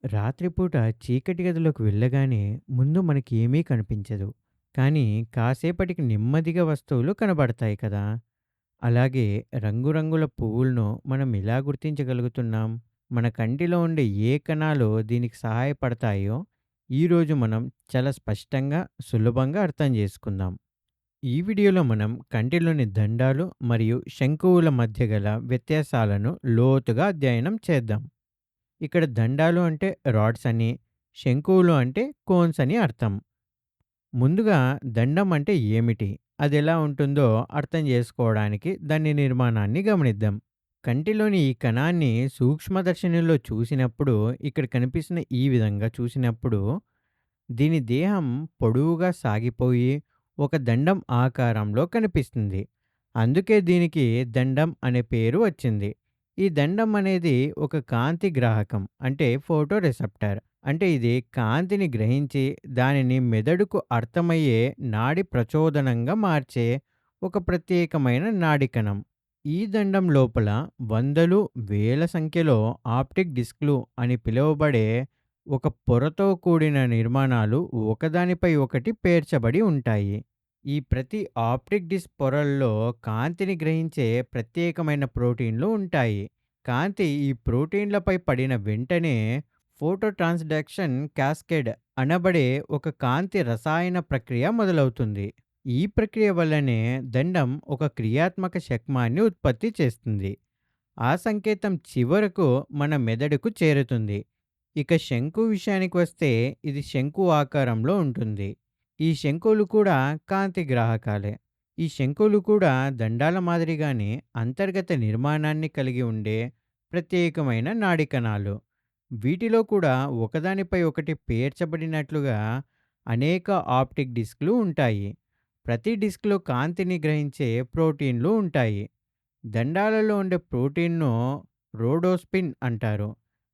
రాత్రిపూట చీకటి గదిలోకి వెళ్ళగానే ముందు మనకి ఏమీ కనిపించదు. కానీ కాసేపటికి నెమ్మదిగా వస్తువులు కనబడతాయి కదా! అలాగే రంగురంగుల పువ్వులను మనం ఎలా గుర్తించగలుగుతున్నాం? మన కంటిలో ఉండే ఏ కణాలు దీనికి సహాయపడతాయో ఈరోజు మనం చాలా స్పష్టంగా, సులభంగా అర్థం చేసుకుందాం. ఈ వీడియోలో మనం కంటిలోని దండాలు మరియు శంకువుల మధ్య గల వ్యత్యాసాలను లోతుగా అధ్యయనం చేద్దాం. ఇక్కడ దండాలు అంటే రాడ్స్ అని, శంకువులు అంటే కోన్స్ అని అర్థం. ముందుగా దండం అంటే ఏమిటి? అదెలా ఉంటుందో అర్థం చేసుకోవడానికి దాని నిర్మాణాన్ని గమనిద్దాం. కంటిలోని ఈ కణాన్ని సూక్ష్మదర్శినిలో చూసినప్పుడు, ఇక్కడ కనిపిస్తున్న ఈ విధంగా చూసినప్పుడు, దీని దేహం పొడవుగా సాగిపోయి ఒక దండం ఆకారంలో కనిపిస్తుంది. అందుకే దీనికి దండం అనే పేరు వచ్చింది. ఈ దండం అనేది ఒక కాంతి గ్రాహకం అంటే ఫోటో రిసెప్టర్. అంటే ఇది కాంతిని గ్రహించి దానిని మెదడుకు అర్థమయ్యే నాడి ప్రచోదనంగా మార్చే ఒక ప్రత్యేకమైన నాడి కణం. ఈ దండం లోపల వందలు వేల సంఖ్యలో ఆప్టిక్ డిస్క్లు అని పిలువబడే ఒక పొరతో కూడిన నిర్మాణాలు ఒకదానిపై ఒకటి పేర్చబడి ఉంటాయి. ఈ ప్రతి ఆప్టిక్ డిస్క్ పొరల్లో కాంతిని గ్రహించే ప్రత్యేకమైన ప్రోటీన్లు ఉంటాయి. కాంతి ఈ ప్రోటీన్లపై పడిన వెంటనే ఫోటో ట్రాన్స్డక్షన్ క్యాస్కేడ్ అనబడే ఒక కాంతి రసాయన ప్రక్రియ మొదలవుతుంది. ఈ ప్రక్రియ వల్లనే దండం ఒక క్రియాత్మక శక్మాన్ని ఉత్పత్తి చేస్తుంది. ఆ సంకేతం చివరకు మన మెదడుకు చేరుతుంది. ఇక శంకు విషయానికి వస్తే ఇది శంకు ఆకారంలో ఉంటుంది. ఈ శంకులు కూడా కాంతి గ్రాహకాలే. ఈ శంకులు కూడా దండాల మాదిరిగానే అంతర్గత నిర్మాణాన్ని కలిగి ఉండే ప్రత్యేకమైన నాడి కణాలు. వీటిలో కూడా ఒకదానిపై ఒకటి పేర్చబడినట్లుగా అనేక ఆప్టిక్ డిస్క్లు ఉంటాయి. ప్రతి డిస్క్లో కాంతిని గ్రహించే ప్రోటీన్లు ఉంటాయి. దండాలలో ఉండే ప్రోటీన్‌ను రోడోస్పిన్ అంటారు.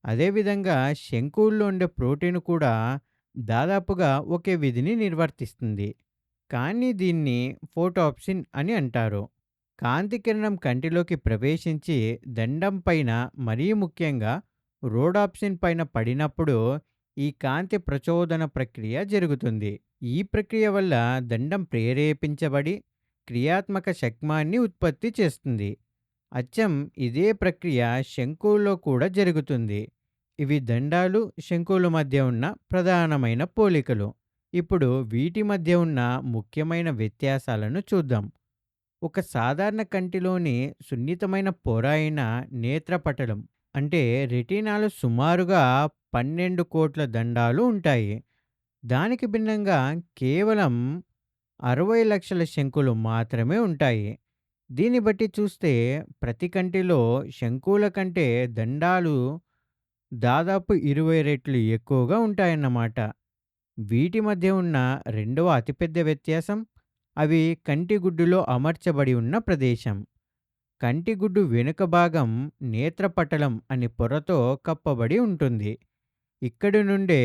అదేవిధంగా శంకువుల్లో ఉండే ప్రోటీన్ కూడా దాదాపుగా ఒకే విధిని నిర్వర్తిస్తుంది. కానీ దీన్ని ఫోటాప్సిన్ అని అంటారు. కాంతి కిరణం కంటిలోకి ప్రవేశించి దండం పైన మరీ ముఖ్యంగా రోడాప్సిన్ పైన పడినప్పుడు ఈ కాంతి ప్రచోదన ప్రక్రియ జరుగుతుంది. ఈ ప్రక్రియ వల్ల దండం ప్రేరేపించబడి క్రియాత్మక శక్మాన్ని ఉత్పత్తి చేస్తుంది. అచ్చం ఇదే ప్రక్రియ శంకువులో కూడా జరుగుతుంది. ఇవి దండాలు, శంకువుల మధ్య ఉన్న ప్రధానమైన పోలికలు. ఇప్పుడు వీటి మధ్య ఉన్న ముఖ్యమైన వ్యత్యాసాలను చూద్దాం. ఒక సాధారణ కంటిలోని సున్నితమైన పొర అయిన నేత్రపటలం అంటే రెటీనాలో సుమారుగా 12 కోట్ల దండాలు ఉంటాయి. దానికి భిన్నంగా కేవలం 60 లక్షల శంకులు మాత్రమే ఉంటాయి. దీన్ని బట్టి చూస్తే ప్రతి కంటిలో శంకువుల కంటే దండాలు దాదాపు 20 రెట్లు ఎక్కువగా ఉంటాయన్నమాట. వీటి మధ్య ఉన్న రెండవ అతిపెద్ద వ్యత్యాసం అవి కంటిగుడ్డులో అమర్చబడి ఉన్న ప్రదేశం. కంటిగుడ్డు వెనుక భాగం నేత్రపటలం అనే పొరతో కప్పబడి ఉంటుంది. ఇక్కడి నుండే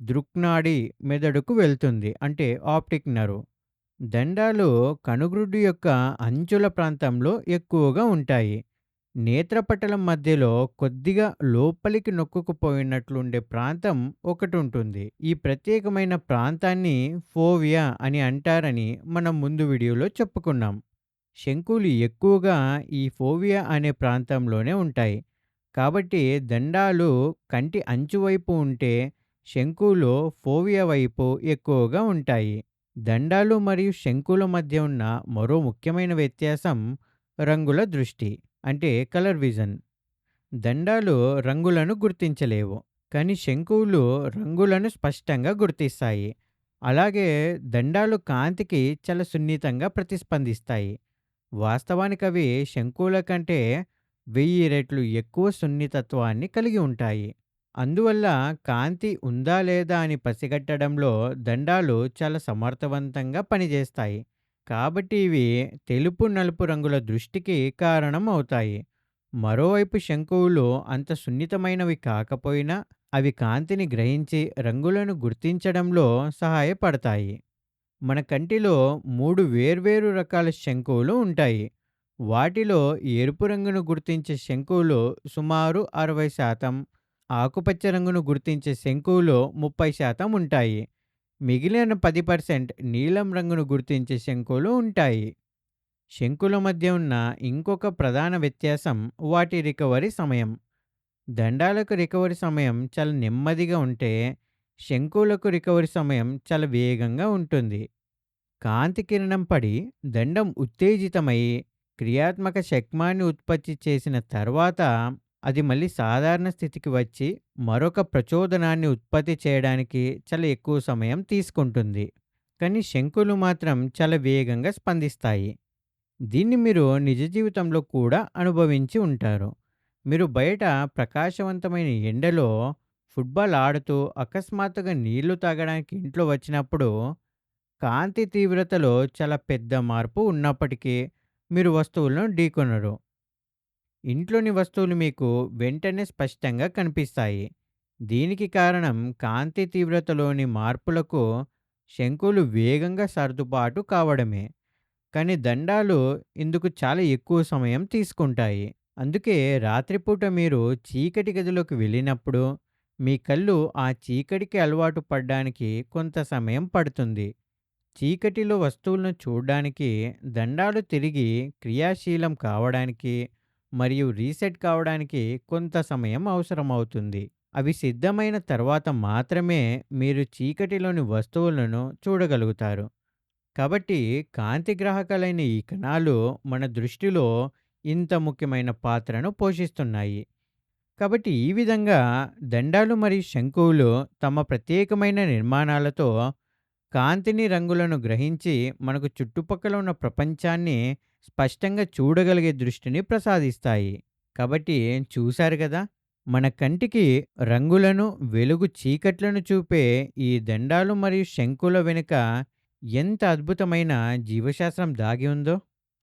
దృక్నాడి మెదడుకు వెళ్తుంది అంటే ఆప్టిక్ నర్వ్. దండాలు కనుగ్రుడ్డు యొక్క అంచుల ప్రాంతంలో ఎక్కువగా ఉంటాయి. నేత్రపటలం మధ్యలో కొద్దిగా లోపలికి నొక్కుకుపోయినట్లుండే ప్రాంతం ఒకటి ఉంటుంది. ఈ ప్రత్యేకమైన ప్రాంతాన్ని ఫోవియా అని అంటారని మనం ముందు వీడియోలో చెప్పుకున్నాం. శంకువులు ఎక్కువగా ఈ ఫోవియా అనే ప్రాంతంలోనే ఉంటాయి. కాబట్టి దండాలు కంటి అంచు వైపు ఉంటే శంకువులు ఫోవియా వైపు ఎక్కువగా ఉంటాయి. దండాలు మరియు శంకువుల మధ్య ఉన్న మరో ముఖ్యమైన వ్యత్యాసం రంగుల దృష్టి అంటే కలర్ విజన్. దండాలు రంగులను గుర్తించలేవు. కానీ శంకువులు రంగులను స్పష్టంగా గుర్తిస్తాయి. అలాగే దండాలు కాంతికి చాలా సున్నితంగా ప్రతిస్పందిస్తాయి. వాస్తవానికి అవి శంకువుల కంటే 1000 రెట్లు ఎక్కువ సున్నితత్వాన్ని కలిగి ఉంటాయి. అందువల్ల కాంతి ఉందా లేదా అని పసిగట్టడంలో దండాలు చాలా సమర్థవంతంగా పనిచేస్తాయి. కాబట్టి ఇవి తెలుపు, నలుపు రంగుల దృష్టికి కారణం అవుతాయి. మరోవైపు శంకువులు అంత సున్నితమైనవి కాకపోయినా అవి కాంతిని గ్రహించి రంగులను గుర్తించడంలో సహాయపడతాయి. మన కంటిలో 3 వేర్వేరు రకాల శంకువులు ఉంటాయి. వాటిలో ఎరుపు రంగును గుర్తించే శంకువులు సుమారు 60%, ఆకుపచ్చ రంగును గుర్తించే శంకువులో 30% ఉంటాయి. మిగిలిన 10% నీలం రంగును గుర్తించే శంకువులు ఉంటాయి. శంకుల మధ్య ఉన్న ఇంకొక ప్రధాన వ్యత్యాసం వాటి రికవరీ సమయం. దండాలకు రికవరీ సమయం చాలా నెమ్మదిగా ఉంటే, శంకువులకు రికవరీ సమయం చాలా వేగంగా ఉంటుంది. కాంతి కిరణం పడి దండం ఉత్తేజితమై క్రియాత్మక శక్మాన్ని ఉత్పత్తి చేసిన తర్వాత అది మళ్ళీ సాధారణ స్థితికి వచ్చి మరొక ప్రచోదనాన్ని ఉత్పత్తి చేయడానికి చాలా ఎక్కువ సమయం తీసుకుంటుంది. కానీ శంకులు మాత్రం చాలా వేగంగా స్పందిస్తాయి. దీన్ని మీరు నిజ జీవితంలో కూడా అనుభవించి ఉంటారు. మీరు బయట ప్రకాశవంతమైన ఎండలో ఫుట్బాల్ ఆడుతూ అకస్మాత్తుగా నీళ్లు తాగడానికి ఇంట్లో వచ్చినప్పుడు కాంతి తీవ్రతలో చాలా పెద్ద మార్పు ఉన్నప్పటికీ మీరు వస్తువులను ఢీకొనరు. ఇంట్లోని వస్తువులు మీకు వెంటనే స్పష్టంగా కనిపిస్తాయి. దీనికి కారణం కాంతి తీవ్రతలోని మార్పులకు శంకులు వేగంగా సర్దుబాటు కావడమే. కానీ దండాలు ఇందుకు చాలా ఎక్కువ సమయం తీసుకుంటాయి. అందుకే రాత్రిపూట మీరు చీకటి గదిలోకి వెళ్ళినప్పుడు మీ కళ్ళు ఆ చీకటికి అలవాటు పడ్డానికి కొంత సమయం పడుతుంది. చీకటిలో వస్తువులను చూడ్డానికి, దండాలు తిరిగి క్రియాశీలం కావడానికి మరియు రీసెట్ కావడానికి కొంత సమయం అవసరమవుతుంది. అవి సిద్ధమైన తర్వాత మాత్రమే మీరు చీకటిలోని వస్తువులను చూడగలుగుతారు. కాబట్టి కాంతి గ్రాహకాలైన ఈ కణాలు మన దృష్టిలో ఇంత ముఖ్యమైన పాత్రను పోషిస్తున్నాయి. కాబట్టి ఈ విధంగా దండాలు మరియు శంకువులు తమ ప్రత్యేకమైన నిర్మాణాలతో కాంతిని, రంగులను గ్రహించి మనకు చుట్టుపక్కల ఉన్న ప్రపంచాన్ని స్పష్టంగా చూడగలిగే దృష్టిని ప్రసాదిస్తాయి. కాబట్టి చూశారు కదా! మన కంటికి రంగులను, వెలుగు చీకట్లను చూపే ఈ దండాలు మరియు శంకుల వెనుక ఎంత అద్భుతమైన జీవశాస్త్రం దాగి ఉందో!